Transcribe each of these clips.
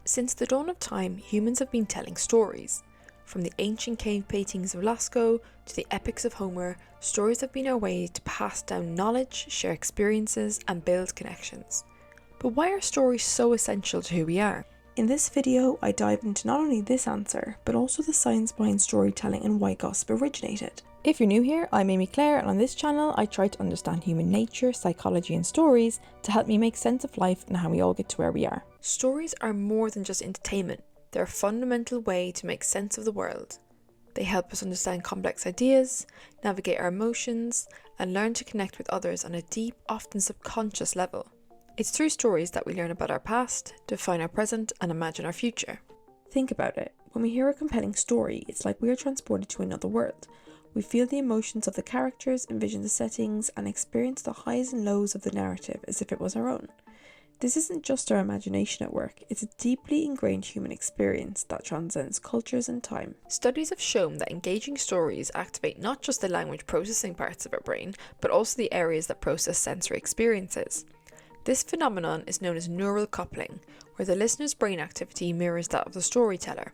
Since the dawn of time, humans have been telling stories. From the ancient cave paintings of Lascaux to the epics of Homer, stories have been our way to pass down knowledge, share experiences, and build connections. But why are stories so essential to who we are? In this video, I dive into not only this answer, but also the science behind storytelling and why gossip originated. If you're new here, I'm Amy Claire, and on this channel I try to understand human nature, psychology and stories to help me make sense of life and how we all get to where we are. Stories are more than just entertainment. They're a fundamental way to make sense of the world. They help us understand complex ideas, navigate our emotions, and learn to connect with others on a deep, often subconscious level. It's through stories that we learn about our past, define our present, and imagine our future. Think about it. When we hear a compelling story, it's like we are transported to another world. We feel the emotions of the characters, envision the settings, and experience the highs and lows of the narrative as if it was our own. This isn't just our imagination at work, it's a deeply ingrained human experience that transcends cultures and time. Studies have shown that engaging stories activate not just the language processing parts of our brain, but also the areas that process sensory experiences. This phenomenon is known as neural coupling, where the listener's brain activity mirrors that of the storyteller.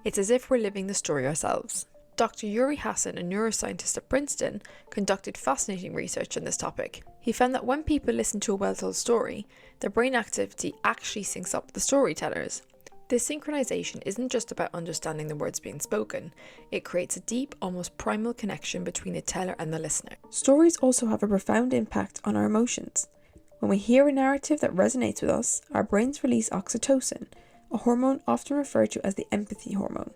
It's as if we're living the story ourselves. Dr. Uri Hasson, a neuroscientist at Princeton, conducted fascinating research on this topic. He found that when people listen to a well-told story, their brain activity actually syncs up with the storytellers. This synchronization isn't just about understanding the words being spoken, it creates a deep, almost primal connection between the teller and the listener. Stories also have a profound impact on our emotions. When we hear a narrative that resonates with us, our brains release oxytocin, a hormone often referred to as the empathy hormone.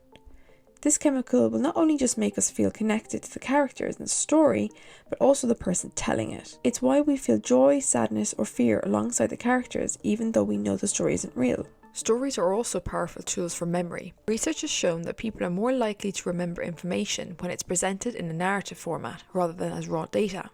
This chemical will not only just make us feel connected to the characters in the story, but also the person telling it. It's why we feel joy, sadness, or fear alongside the characters, even though we know the story isn't real. Stories are also powerful tools for memory. Research has shown that people are more likely to remember information when it's presented in a narrative format rather than as raw data.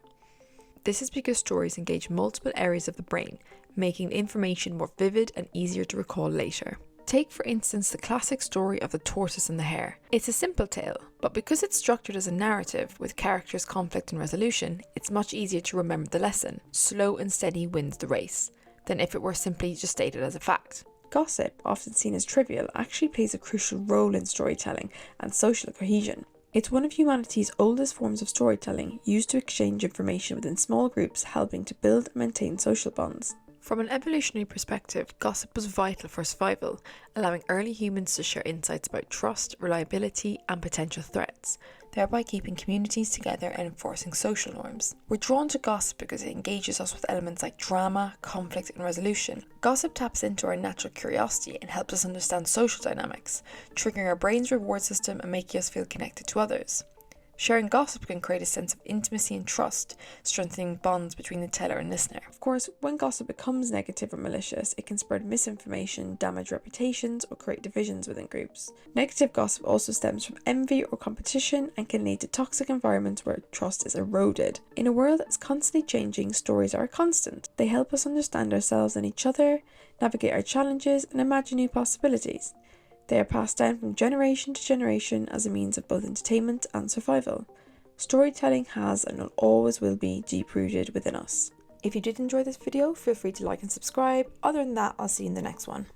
This is because stories engage multiple areas of the brain, making the information more vivid and easier to recall later. Take for instance the classic story of the tortoise and the hare. It's a simple tale, but because it's structured as a narrative with characters, conflict and resolution, it's much easier to remember the lesson. Slow and steady wins the race, than if it were simply just stated as a fact. Gossip, often seen as trivial, actually plays a crucial role in storytelling and social cohesion. It's one of humanity's oldest forms of storytelling, used to exchange information within small groups, helping to build and maintain social bonds. From an evolutionary perspective, gossip was vital for survival, allowing early humans to share insights about trust, reliability, and potential threats, thereby keeping communities together and enforcing social norms. We're drawn to gossip because it engages us with elements like drama, conflict, and resolution. Gossip taps into our natural curiosity and helps us understand social dynamics, triggering our brain's reward system and making us feel connected to others. Sharing gossip can create a sense of intimacy and trust, strengthening bonds between the teller and listener. Of course, when gossip becomes negative or malicious, it can spread misinformation, damage reputations, or create divisions within groups. Negative gossip also stems from envy or competition and can lead to toxic environments where trust is eroded. In a world that's constantly changing, stories are a constant. They help us understand ourselves and each other, navigate our challenges, and imagine new possibilities. They are passed down from generation to generation as a means of both entertainment and survival. Storytelling has and always will be deep-rooted within us. If you did enjoy this video, feel free to like and subscribe. Other than that, I'll see you in the next one.